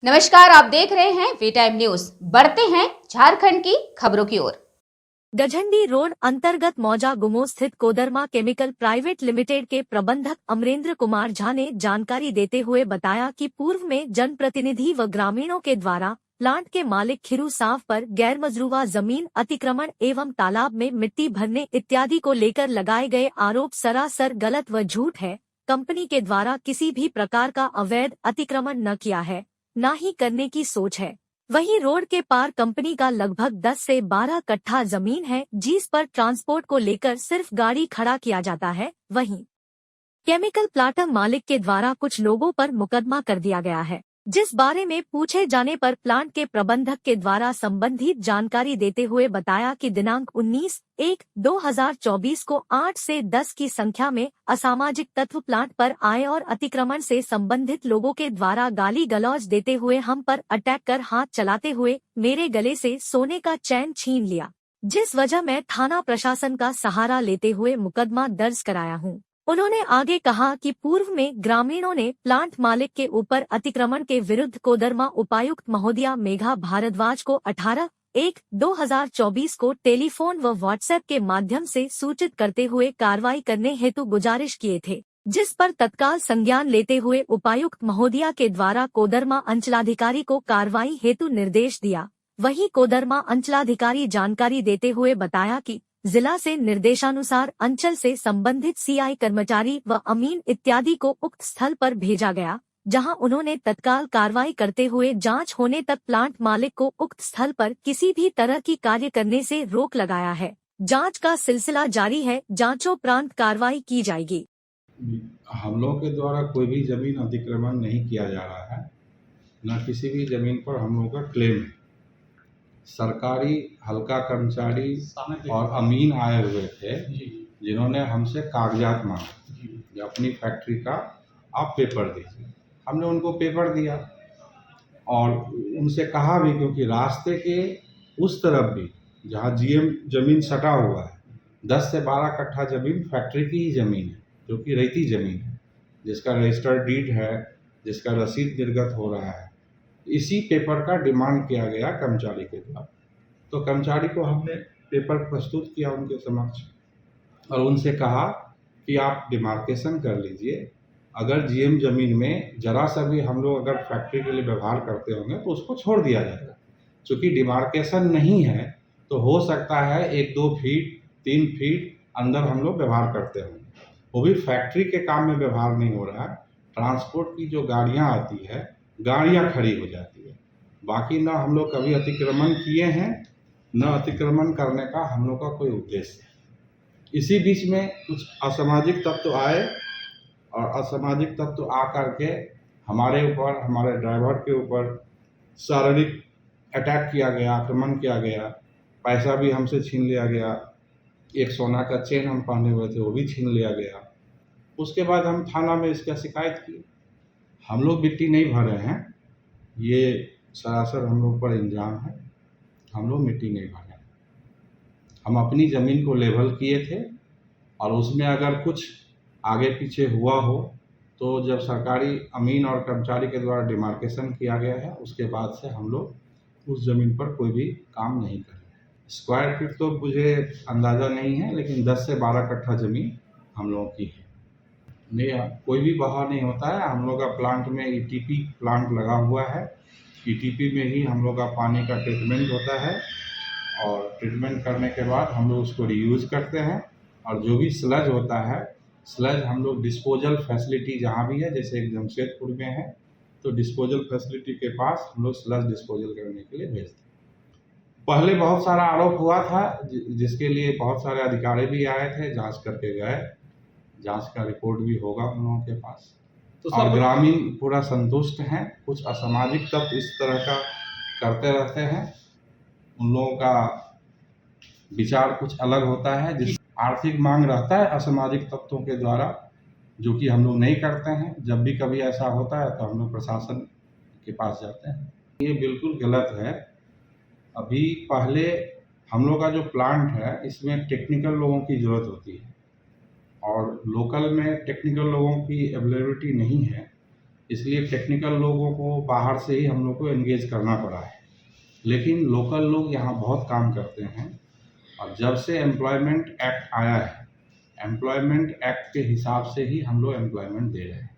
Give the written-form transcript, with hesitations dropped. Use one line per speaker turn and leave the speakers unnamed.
नमस्कार, आप देख रहे हैं वी टाइम न्यूज। बढ़ते हैं झारखंड की खबरों की ओर।
गझंडी रोड अंतर्गत मौजा गुमो स्थित कोदरमा केमिकल प्राइवेट लिमिटेड के प्रबंधक अमरेंद्र कुमार झा ने जानकारी देते हुए बताया कि पूर्व में जनप्रतिनिधि व ग्रामीणों के द्वारा प्लांट के मालिक खिरू साव पर गैरमजरूवा जमीन अतिक्रमण एवं तालाब में मिट्टी भरने इत्यादि को लेकर लगाए गए आरोप सरासर गलत व झूठ है। कंपनी के द्वारा किसी भी प्रकार का अवैध अतिक्रमण न किया है, न ही करने की सोच है। वहीं रोड के पार कंपनी का लगभग 10 से 12 कट्ठा जमीन है, जिस पर ट्रांसपोर्ट को लेकर सिर्फ गाड़ी खड़ा किया जाता है। वहीं केमिकल प्लांट मालिक के द्वारा कुछ लोगों पर मुकदमा कर दिया गया है, जिस बारे में पूछे जाने पर प्लांट के प्रबंधक के द्वारा संबंधित जानकारी देते हुए बताया कि दिनांक 19/1/2024 को 8 से 10 की संख्या में असामाजिक तत्व प्लांट पर आए और अतिक्रमण से संबंधित लोगों के द्वारा गाली गलौज देते हुए हम पर अटैक कर हाथ चलाते हुए मेरे गले से सोने का चैन छीन लिया, जिस वजह मैं थाना प्रशासन का सहारा लेते हुए मुकदमा दर्ज कराया हूँ। उन्होंने आगे कहा कि पूर्व में ग्रामीणों ने प्लांट मालिक के ऊपर अतिक्रमण के विरुद्ध कोदरमा उपायुक्त महोदया मेघा भारद्वाज को 18/1/2024 को टेलीफोन व व्हाट्सएप के माध्यम से सूचित करते हुए कार्रवाई करने हेतु गुजारिश किए थे, जिस पर तत्काल संज्ञान लेते हुए उपायुक्त महोदया के द्वारा कोदरमा अंचलाधिकारी को कार्रवाई हेतु निर्देश दिया। वहीं कोदरमा अंचलाधिकारी जानकारी देते हुए बताया कि जिला से निर्देशानुसार अंचल से संबंधित सीआई कर्मचारी व अमीन इत्यादि को उक्त स्थल पर भेजा गया, जहां उन्होंने तत्काल कार्रवाई करते हुए जांच होने तक प्लांट मालिक को उक्त स्थल पर किसी भी तरह की कार्य करने से रोक लगाया है। जांच का सिलसिला जारी है, जांचोपरांत कार्रवाई की जाएगी।
हम लोग के द्वारा कोई भी जमीन अतिक्रमण नहीं किया जा रहा है, न किसी भी जमीन पर हम लोगों का क्लेम है। सरकारी हल्का कर्मचारी और अमीन आए हुए थे, जिन्होंने हमसे कागजात मांगे, अपनी फैक्ट्री का आप पेपर दीजिए। हमने उनको पेपर दिया और उनसे कहा भी, क्योंकि रास्ते के उस तरफ भी जहाँ जीएम जमीन सटा हुआ है, 10 से 12 कट्ठा जमीन फैक्ट्री की ही ज़मीन है, जो कि रेती ज़मीन है, जिसका रजिस्टर्ड डीड है, जिसका रसीद निर्गत हो रहा है। इसी पेपर का डिमांड किया गया कर्मचारी के द्वारा। तो कर्मचारी को हमने पेपर प्रस्तुत किया उनके समक्ष और उनसे कहा कि आप डिमार्केशन कर लीजिए। अगर जीएम ज़मीन में जरा सा भी हम लोग अगर फैक्ट्री के लिए व्यवहार करते होंगे तो उसको छोड़ दिया जाएगा। चूँकि डिमार्केशन नहीं है तो हो सकता है 1-2 फीट 3 फीट अंदर हम लोग व्यवहार करते होंगे, वो भी फैक्ट्री के काम में व्यवहार नहीं हो रहा है। ट्रांसपोर्ट की जो गाड़ियाँ आती है, गाड़ियाँ खड़ी हो जाती है। बाकी ना हम लोग कभी अतिक्रमण किए हैं, न अतिक्रमण करने का हम लोग का कोई उद्देश्य है। इसी बीच में कुछ असामाजिक तत्व आए और असामाजिक तत्व आ करके हमारे ऊपर, हमारे ड्राइवर के ऊपर शारीरिक अटैक किया गया, आक्रमण किया गया। पैसा भी हमसे छीन लिया गया। एक सोना का चेन हम पहने हुए थे, वो भी छीन लिया गया। उसके बाद हम थाना में इसका शिकायत की। हम लोग मिट्टी नहीं भरे हैं, ये सरासर हम लोग पर इल्ज़ाम है। हम लोग मिट्टी नहीं भरे, हम अपनी ज़मीन को लेवल किए थे और उसमें अगर कुछ आगे पीछे हुआ हो तो जब सरकारी अमीन और कर्मचारी के द्वारा डिमार्केशन किया गया है, उसके बाद से हम लोग उस ज़मीन पर कोई भी काम नहीं कर रहे हैं। स्क्वायर फीट तो मुझे अंदाज़ा नहीं है, लेकिन 10 से 12 कट्ठा ज़मीन हम लोगों की है। नहीं, कोई भी बहाव नहीं होता है। हम लोग का प्लांट में ईटीपी प्लांट लगा हुआ है। ईटीपी में ही हम लोग का पानी का ट्रीटमेंट होता है और ट्रीटमेंट करने के बाद हम लोग उसको रीयूज़ करते हैं। और जो भी स्लज होता है, स्लज हम लोग डिस्पोजल फैसिलिटी जहाँ भी है, जैसे एक जमशेदपुर में है, तो डिस्पोजल फैसिलिटी के पास हम लोग स्लज डिस्पोजल करने के लिए भेजते हैं। पहले बहुत सारा आरोप हुआ था, जिसके लिए बहुत सारे अधिकारी भी आए थे, जांच करके गए। जांच का रिपोर्ट भी होगा उन लोगों के पास। तो और ग्रामीण पूरा संतुष्ट हैं। कुछ असामाजिक तत्व इस तरह का करते रहते हैं, उन लोगों का विचार कुछ अलग होता है, जिस आर्थिक मांग रहता है असामाजिक तत्वों के द्वारा, जो कि हम लोग नहीं करते हैं। जब भी कभी ऐसा होता है तो हम लोग प्रशासन के पास जाते हैं। ये बिल्कुल गलत है। अभी पहले हम लोग का जो प्लांट है, इसमें टेक्निकल लोगों की ज़रूरत होती है और लोकल में टेक्निकल लोगों की अवेलेबिलिटी नहीं है। इसलिए टेक्निकल लोगों को बाहर से ही हम लोग को एंगेज करना पड़ा है, लेकिन लोकल लोग यहाँ बहुत काम करते हैं। और जब से एम्प्लॉयमेंट एक्ट आया है, एम्प्लॉयमेंट एक्ट के हिसाब से ही हम लोग एम्प्लॉयमेंट दे रहे हैं।